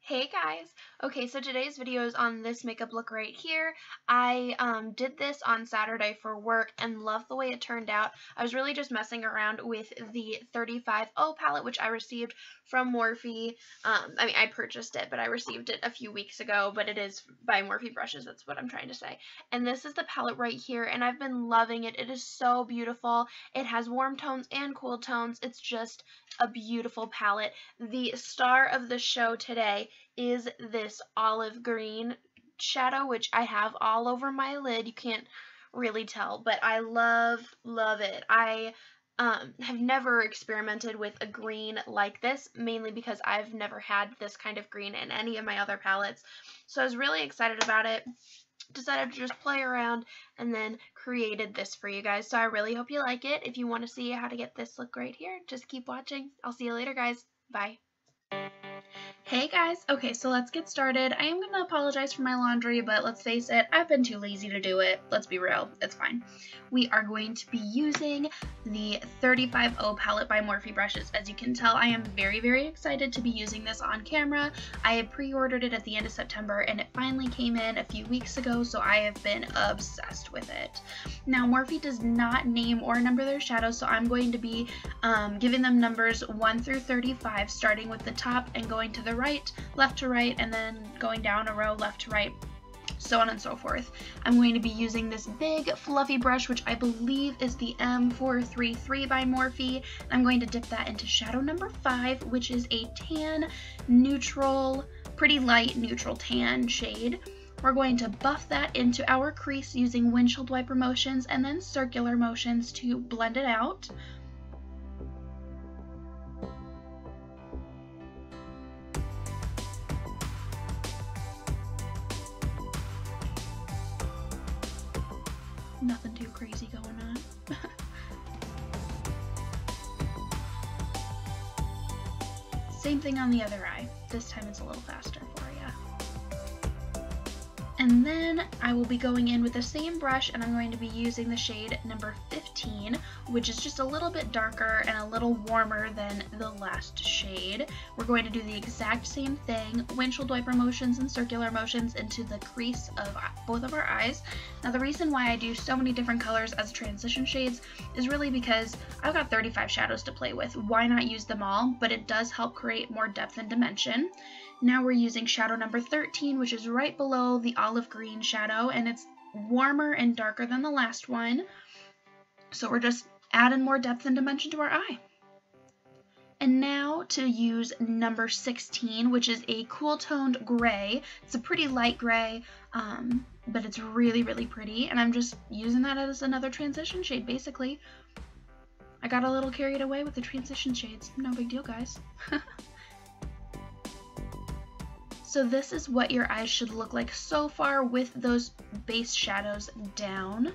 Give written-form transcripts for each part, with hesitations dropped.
Hey guys! Okay, so today's video is on this makeup look right here. I did this on Saturday for work and loved the way it turned out. I was really just messing around with the 35O palette, which I received from Morphe. I purchased it, but I received it a few weeks ago, but it is by Morphe brushes, that's what I'm trying to say. And this is the palette right here, and I've been loving it. It is so beautiful. It has warm tones and cool tones. It's just a beautiful palette. The star of the show today is this olive green shadow, which I have all over my lid. You can't really tell, but I love it. I have never experimented with a green like this, mainly because I've never had this kind of green in any of my other palettes. So I was really excited about it. Decided to just play around and then created this for you guys. So I really hope you like it. If you want to see how to get this look right here, just keep watching. I'll see you later, guys. Bye. Hey guys, okay, so let's get started. I am going to apologize for my laundry, but let's face it, I've been too lazy to do it. Let's be real, it's fine. We are going to be using the 35O palette by Morphe brushes. As you can tell, I am very, very excited to be using this on camera. I had pre-ordered it at the end of September, and it finally came in a few weeks ago, so I have been obsessed with it. Now, Morphe does not name or number their shadows, so I'm going to be giving them numbers 1 through 35, starting with the top and going to the right, left to right, and then going down a row left to right, so on and so forth. I'm going to be using this big fluffy brush, which I believe is the M433 by Morphe. I'm going to dip that into shadow number 5, which is a tan neutral, pretty light neutral tan shade. We're going to buff that into our crease using windshield wiper motions and then circular motions to blend it out. Nothing too crazy going on. Same thing on the other eye. This time it's a little faster for you. And then I will be going in with the same brush, and I'm going to be using the shade number 15, which is just a little bit darker and a little warmer than the last shade. We're going to do the exact same thing, windshield wiper motions and circular motions into the crease of both of our eyes. Now, the reason why I do so many different colors as transition shades is really because I've got 35 shadows to play with. Why not use them all? But it does help create more depth and dimension. Now we're using shadow number 13, which is right below the olive green shadow, and it's warmer and darker than the last one. So we're just adding more depth and dimension to our eye. And now to use number 16, which is a cool toned gray. It's a pretty light gray, but it's really, really pretty. And I'm just using that as another transition shade, basically. I got a little carried away with the transition shades. No big deal, guys. So this is what your eyes should look like so far with those base shadows down.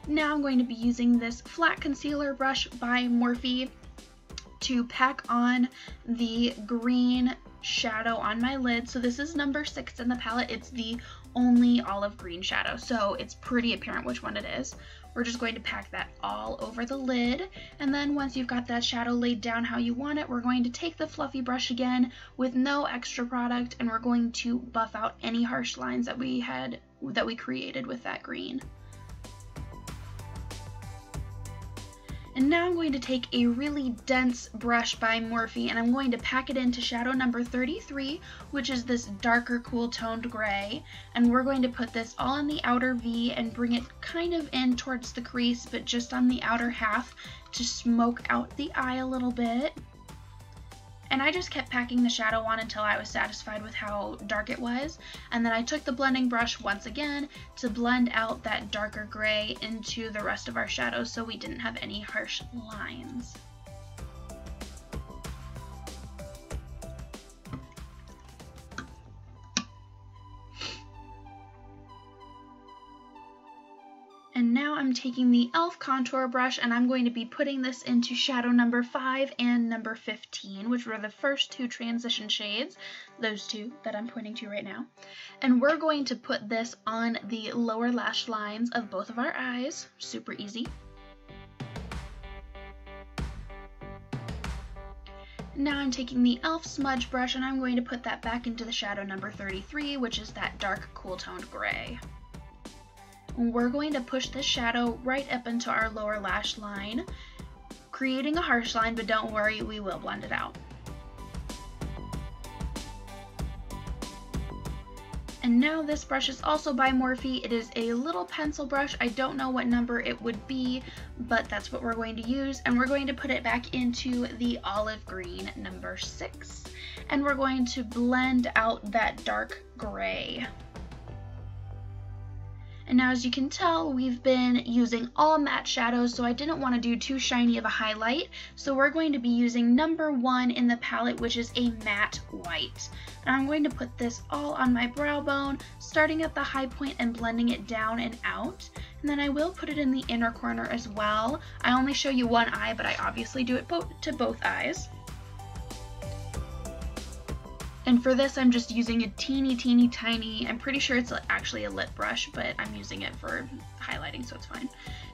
Now I'm going to be using this flat concealer brush by Morphe to pack on the green shadow on my lid. So this is number 6 in the palette. It's the only olive green shadow, so it's pretty apparent which one it is. We're just going to pack that all over the lid, and then once you've got that shadow laid down how you want it, we're going to take the fluffy brush again with no extra product, and we're going to buff out any harsh lines that we created with that green. And now I'm going to take a really dense brush by Morphe, and I'm going to pack it into shadow number 33, which is this darker cool toned gray. And we're going to put this all in the outer V and bring it kind of in towards the crease, but just on the outer half to smoke out the eye a little bit. And I just kept packing the shadow on until I was satisfied with how dark it was. And then I took the blending brush once again to blend out that darker gray into the rest of our shadows so we didn't have any harsh lines. And now I'm taking the e.l.f. contour brush, and I'm going to be putting this into shadow number 5 and number 15, which were the first two transition shades, those two that I'm pointing to right now. And we're going to put this on the lower lash lines of both of our eyes, super easy. Now I'm taking the e.l.f. smudge brush and I'm going to put that back into the shadow number 33, which is that dark cool toned gray. We're going to push this shadow right up into our lower lash line, creating a harsh line, but don't worry, we will blend it out. And now this brush is also by Morphe. It is a little pencil brush. I don't know what number it would be, but that's what we're going to use. And we're going to put it back into the olive green number 6. And we're going to blend out that dark gray. And now as you can tell, we've been using all matte shadows, so I didn't want to do too shiny of a highlight. So we're going to be using number 1 in the palette, which is a matte white. And I'm going to put this all on my brow bone, starting at the high point and blending it down and out. And then I will put it in the inner corner as well. I only show you one eye, but I obviously do it to both eyes. And for this, I'm just using a teeny tiny, I'm pretty sure it's actually a lip brush, but I'm using it for highlighting, so it's fine.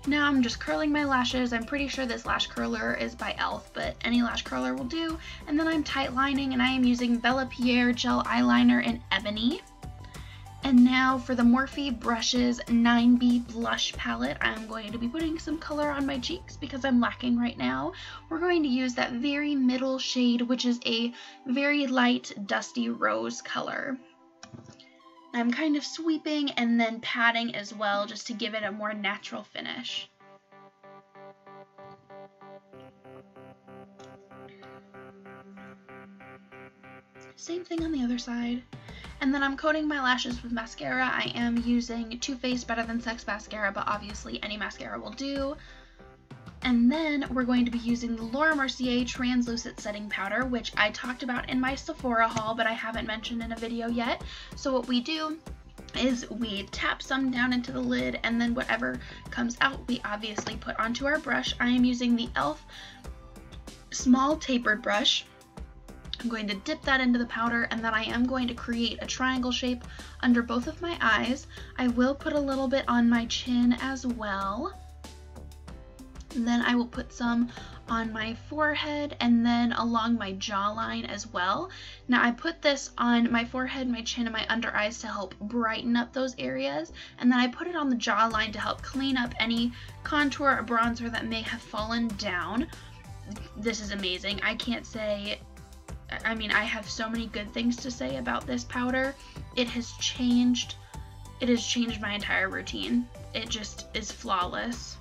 Now I'm just curling my lashes. I'm pretty sure this lash curler is by e.l.f., but any lash curler will do. And then I'm tight lining, and I am using Bella Pierre gel eyeliner in Ebony. And now for the Morphe Brushes 9B Blush Palette, I'm going to be putting some color on my cheeks because I'm lacking right now. We're going to use that very middle shade, which is a very light, dusty rose color. I'm kind of sweeping and then patting as well, just to give it a more natural finish. Same thing on the other side. And then I'm coating my lashes with mascara. I am using Too Faced Better Than Sex mascara, but obviously any mascara will do. And then we're going to be using the Laura Mercier Translucent Setting Powder, which I talked about in my Sephora haul, but I haven't mentioned in a video yet. So what we do is we tap some down into the lid, and then whatever comes out, we obviously put onto our brush. I am using the e.l.f. small tapered brush. I'm going to dip that into the powder, and then I am going to create a triangle shape under both of my eyes. I will put a little bit on my chin as well. And then I will put some on my forehead and then along my jawline as well. Now I put this on my forehead, my chin, and my under eyes to help brighten up those areas. And then I put it on the jawline to help clean up any contour or bronzer that may have fallen down. This is amazing. I can't say... I mean, I have so many good things to say about this powder. It has changed my entire routine. It just is flawless.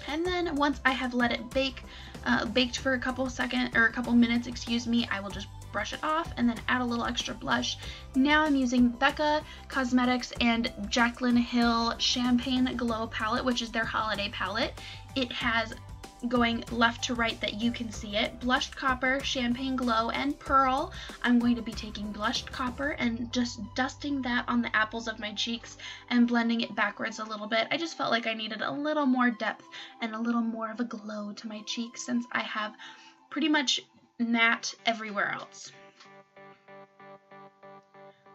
And then once I have let it baked for a couple minutes, excuse me, I will just brush it off and then add a little extra blush. Now I'm using BECCA Cosmetics and Jaclyn Hill Champagne Glow palette, which is their holiday palette. It has, going left to right that you can see it, blushed copper, champagne glow, and pearl. I'm going to be taking blushed copper and just dusting that on the apples of my cheeks and blending it backwards a little bit. I just felt like I needed a little more depth and a little more of a glow to my cheeks since I have pretty much matte everywhere else.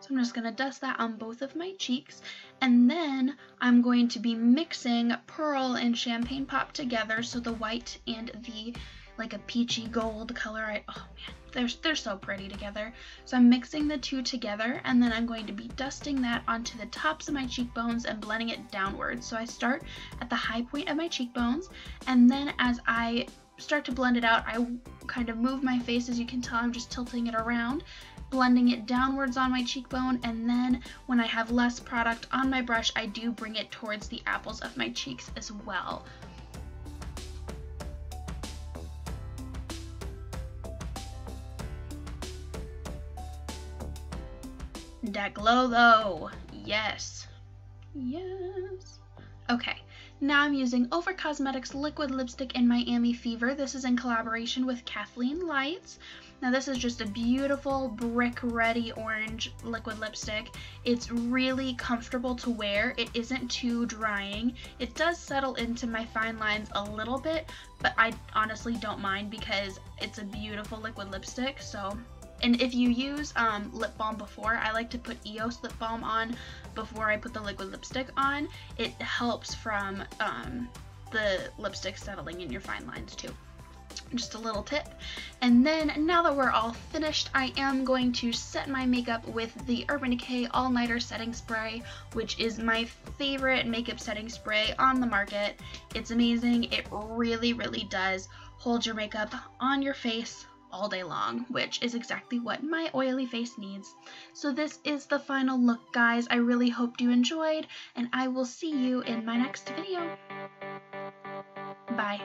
So I'm just going to dust that on both of my cheeks, and then I'm going to be mixing pearl and champagne pop together, so the white and the like a peachy gold color, oh man, they're so pretty together. So I'm mixing the two together, and then I'm going to be dusting that onto the tops of my cheekbones and blending it downwards. So I start at the high point of my cheekbones, and then as I start to blend it out, I kind of move my face. As you can tell, I'm just tilting it around, blending it downwards on my cheekbone, and then when I have less product on my brush, I do bring it towards the apples of my cheeks as well. That glow though, yes. Yes. Okay, now I'm using Over Cosmetics Liquid Lipstick in Miami Fever. This is in collaboration with Kathleen Lights. Now this is just a beautiful brick ready orange liquid lipstick. It's really comfortable to wear. It isn't too drying. It does settle into my fine lines a little bit, but I honestly don't mind because it's a beautiful liquid lipstick. So, and if you use lip balm before, I like to put EOS lip balm on before I put the liquid lipstick on. It helps from the lipstick settling in your fine lines too. Just a little tip. And then now that we're all finished, I am going to set my makeup with the Urban Decay All Nighter Setting Spray, which is my favorite makeup setting spray on the market. It's amazing. It really, really does hold your makeup on your face all day long, which is exactly what my oily face needs. So this is the final look, guys. I really hope you enjoyed, and I will see you in my next video. Bye.